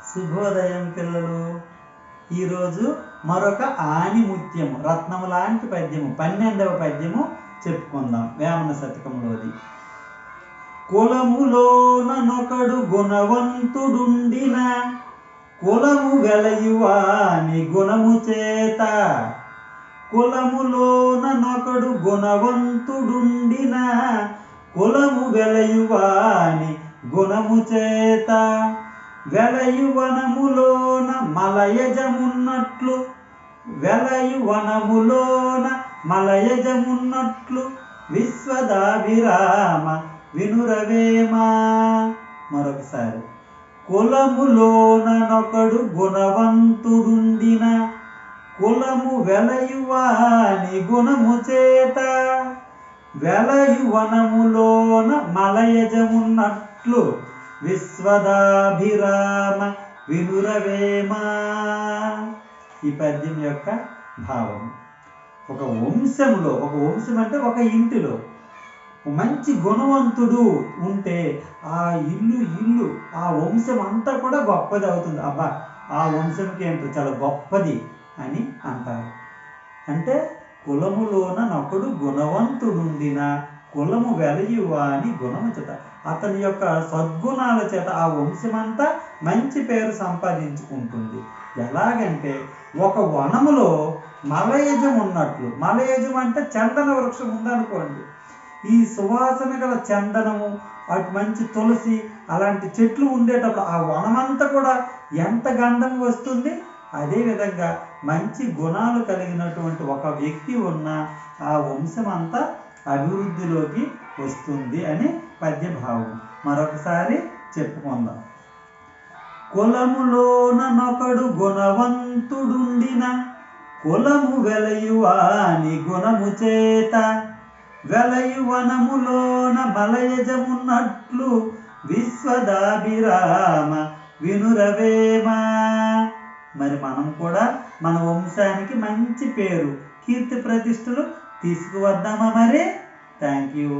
శుభోదయం పిల్లలు. ఈరోజు మరొక ఆణిముత్యము రత్నము లాంటి పద్యము 12వ పద్యము చెప్పుకుందాం. వేమన శతకంలోది. కులములోనొకడు గుణవంతుడుండిన కులము వెలయువాని గుణము చేత. కులములోనొకడు గుణవంతుడుండిన కులము వెలయువాని గుణము చేత. వెలయువనములోన మలయజమున్నట్లు విశ్వదాభిరామ వినురవేమా. మరొకసారి. కులములోనొకడు గుణవంతుడుండిన కులము వెలయువాని గుణము చేత. వెలయువనములోన మలయజమున్నట్లు విశ్వదాభిరామ వినురవేమా. ఈ పద్యం యొక్క భావం, ఒక వంశంలో, ఒక వంశం అంటే ఒక ఇంటిలో మంచి గుణవంతుడు ఉంటే ఆ ఇల్లు ఆ వంశం అంతా కూడా గొప్పది అవుతుంది. అబ్బా, ఆ వంశంకి ఏంటో చాలా గొప్పది అని అంటారు. అంటే కులములోనొకడు గుణవంతుడుండిన కులము వెలయువాని గుణము చేత. అతని యొక్క సద్గుణాల చేత ఆ వంశమంతా మంచి పేరు సంపాదించుకుంటుంది. ఎలాగంటే ఒక వనములో మలయజం ఉన్నట్లు. మలయజం అంటే చందన వృక్షం ఉందనుకోండి. ఈ సువాసన గల చందనము, అటు మంచి తులసి అలాంటి చెట్లు ఉండేటప్పుడు ఆ వనమంతా కూడా ఎంత గంధం వస్తుంది. అదేవిధంగా మంచి గుణాలు కలిగినటువంటి ఒక వ్యక్తి ఉన్న ఆ వంశం అంతా అభివృద్ధిలోకి వస్తుంది అని పద్యభావం. మరొకసారి చెప్పుకుందాం. కులములోనొకడు గుణవంతుడుండిన కులము వెలయువాని గుణము చేత. వెలయువనములోన మలయజమున్నట్లు విశ్వదాభిరామ వినురవేమా. మరి మనం కూడా మన వంశానికి మంచి పేరు, కీర్తి ప్రతిష్టలు తీసుకువద్దామా మరి? Thank you.